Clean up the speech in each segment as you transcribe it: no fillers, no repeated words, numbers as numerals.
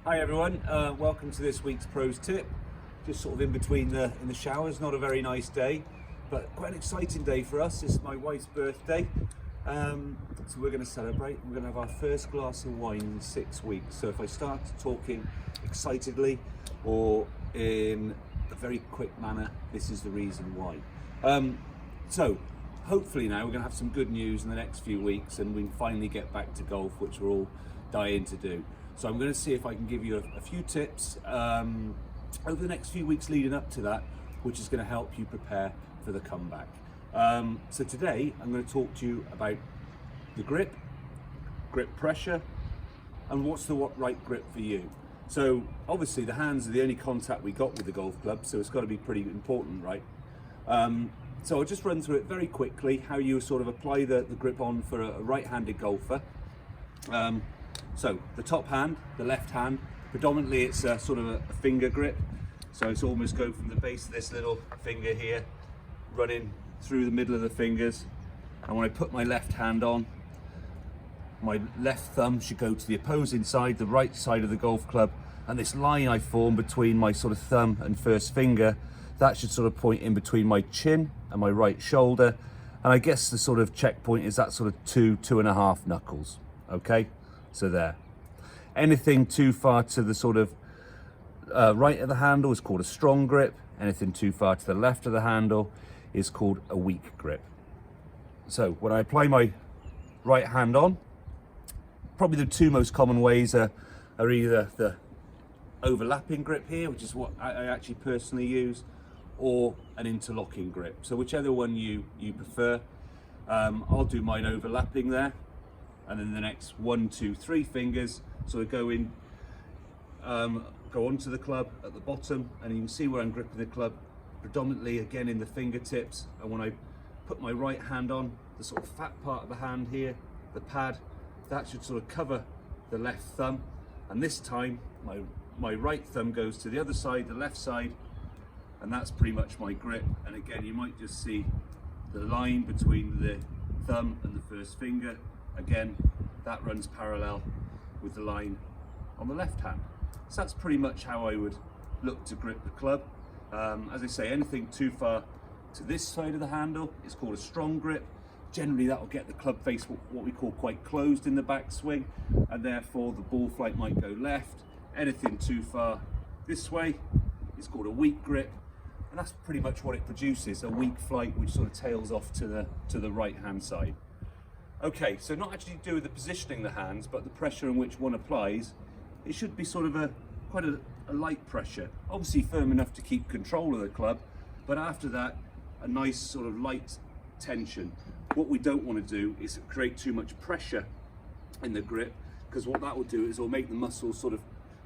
Hi everyone, welcome to this week's pros tip. Just sort of in between in the showers, not a very nice day, but quite an exciting day for us. It's my wife's birthday, so we're going to celebrate. We're going to have our first glass of wine in 6 weeks. So if I start talking excitedly or in a very quick manner, this is the reason why. So hopefully now we're going to have some good news in the next few weeks and we can finally get back to golf, which we're all dying to do. So I'm going to see if I can give you a few tips over the next few weeks leading up to that, which is going to help you prepare for the comeback. So today I'm going to talk to you about the grip pressure, and what's the right grip for you. So obviously the hands are the only contact we got with the golf club, so it's got to be pretty important, right? So I'll just run through it very quickly, how you sort of apply the grip on for a right-handed golfer. So the top hand, the left hand, predominantly it's a sort of a finger grip. So it's almost go from the base of this little finger here, running through the middle of the fingers. And when I put my left hand on, my left thumb should go to the opposing side, the right side of the golf club. And this line I form between my sort of thumb and first finger, that should sort of point in between my chin and my right shoulder. And I guess the sort of checkpoint is that sort of 2.5 knuckles, okay? So there. Anything too far to the sort of right of the handle is called a strong grip. Anything too far to the left of the handle is called a weak grip. So when I apply my right hand on, probably the two most common ways are either the overlapping grip here, which is what I actually personally use, or an interlocking grip. So whichever one you prefer. I'll do mine overlapping there, and then the next 1, 2, 3 fingers sort of go in, go onto the club at the bottom, and you can see where I'm gripping the club predominantly again in the fingertips. And when I put my right hand on, the sort of fat part of the hand here, the pad, that should sort of cover the left thumb. And this time my right thumb goes to the other side, the left side, and that's pretty much my grip. And again, you might just see the line between the thumb and the first finger. Again, that runs parallel with the line on the left hand. So that's pretty much how I would look to grip the club. As I say, anything too far to this side of the handle is called a strong grip. Generally that will get the club face what we call quite closed in the backswing, and therefore the ball flight might go left. Anything too far this way is called a weak grip, and that's pretty much what it produces, a weak flight which sort of tails off to the right hand side. Okay, so not actually to do with the positioning of the hands, but the pressure in which one applies. It should be sort of quite a light pressure, obviously firm enough to keep control of the club, but after that, a nice sort of light tension. What we don't want to do is create too much pressure in the grip, because what that will do is it'll make the muscles sort of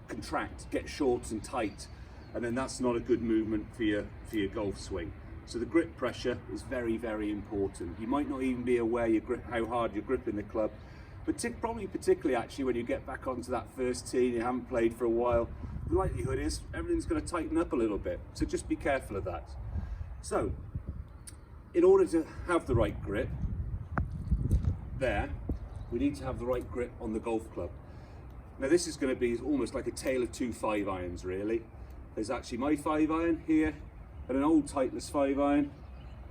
contract, get short and tight, and then that's not a good movement for your golf swing. So the grip pressure is very, very important. You might not even be aware how hard you're gripping the club, but probably particularly actually when you get back onto that first tee and you haven't played for a while, the likelihood is everything's going to tighten up a little bit. So just be careful of that. So in order to have the right grip there, we need to have the right grip on the golf club. Now this is going to be almost like a tale of two 5-irons really. There's actually my 5-iron here, and an old Titleist 5-iron,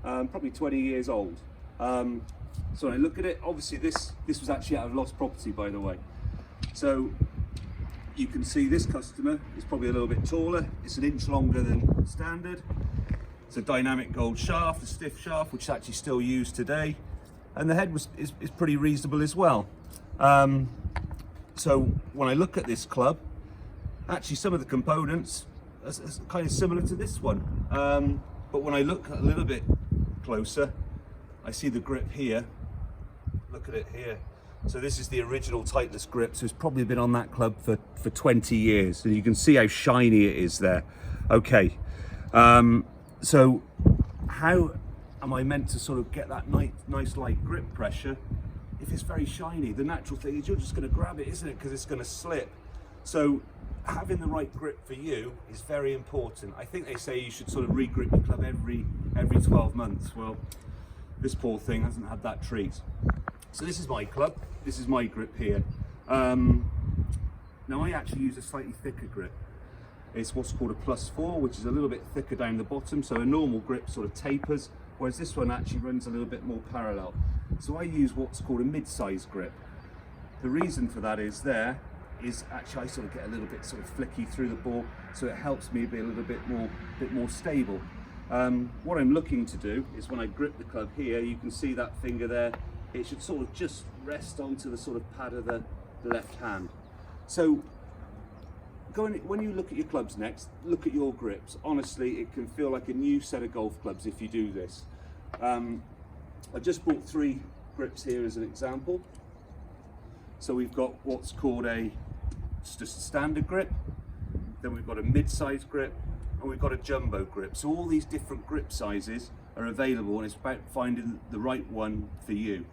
probably 20 years old. So when I look at it, obviously this was actually out of lost property, by the way. So you can see this customer is probably a little bit taller. It's an inch longer than standard. It's a dynamic gold shaft, a stiff shaft, which is actually still used today. And the head is pretty reasonable as well. So when I look at this club, actually some of the components are kind of similar to this one. But when I look a little bit closer, I see the grip here. Look at it here. So this is the original Titleist grip. So it's probably been on that club for 20 years. And you can see how shiny it is there. Okay. So how am I meant to sort of get that nice light grip pressure if it's very shiny? The natural thing is you're just going to grab it, isn't it? Because it's going to slip. So having the right grip for you is very important. I think they say you should sort of re-grip your club every 12 months. Well, this poor thing hasn't had that treat. So this is my club, this is my grip here. Now Now I actually use a slightly thicker grip. It's what's called a +4, which is a little bit thicker down the bottom, so a normal grip sort of tapers, whereas this one actually runs a little bit more parallel. So I use what's called a mid-size grip. The reason for that is actually I sort of get a little bit sort of flicky through the ball, so it helps me be a little bit more stable. What I'm looking to do is when I grip the club here, you can see that finger there, it should sort of just rest onto the sort of pad of the left hand. So when you look at your clubs next, look at your grips. Honestly, it can feel like a new set of golf clubs if you do this. I just brought 3 grips here as an example. So we've got what's called just a standard grip, then we've got a mid-size grip, and we've got a jumbo grip. So all these different grip sizes are available, and it's about finding the right one for you.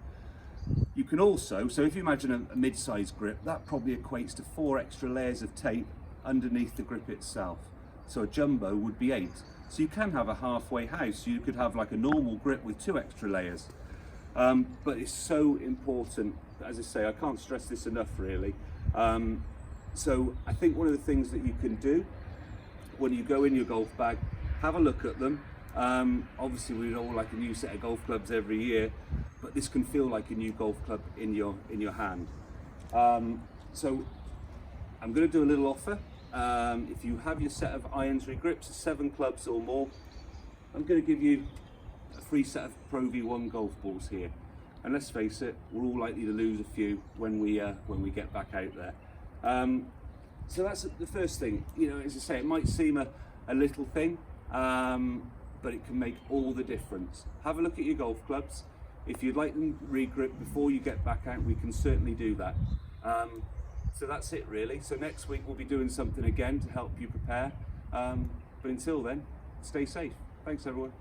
You can also, so if you imagine a mid-size grip, that probably equates to 4 extra layers of tape underneath the grip itself. So a jumbo would be 8. So you can have a halfway house. You could have like a normal grip with 2 extra layers. But it's so important, as I say, I can't stress this enough really. So I think one of the things that you can do when you go in your golf bag, have a look at them. Obviously we'd all like a new set of golf clubs every year, but this can feel like a new golf club in your hand. So I'm going to do a little offer. If you have your set of irons or grips, 7 clubs or more, I'm going to give you a free set of Pro V1 golf balls here. And let's face it, we're all likely to lose a few when we get back out there. So that's the first thing. You know, as I say, it might seem a little thing, but it can make all the difference. Have a look at your golf clubs. If you'd like them re-gripped before you get back out, we can certainly do that. So that's it really. So next week we'll be doing something again to help you prepare. But until then, stay safe. Thanks everyone.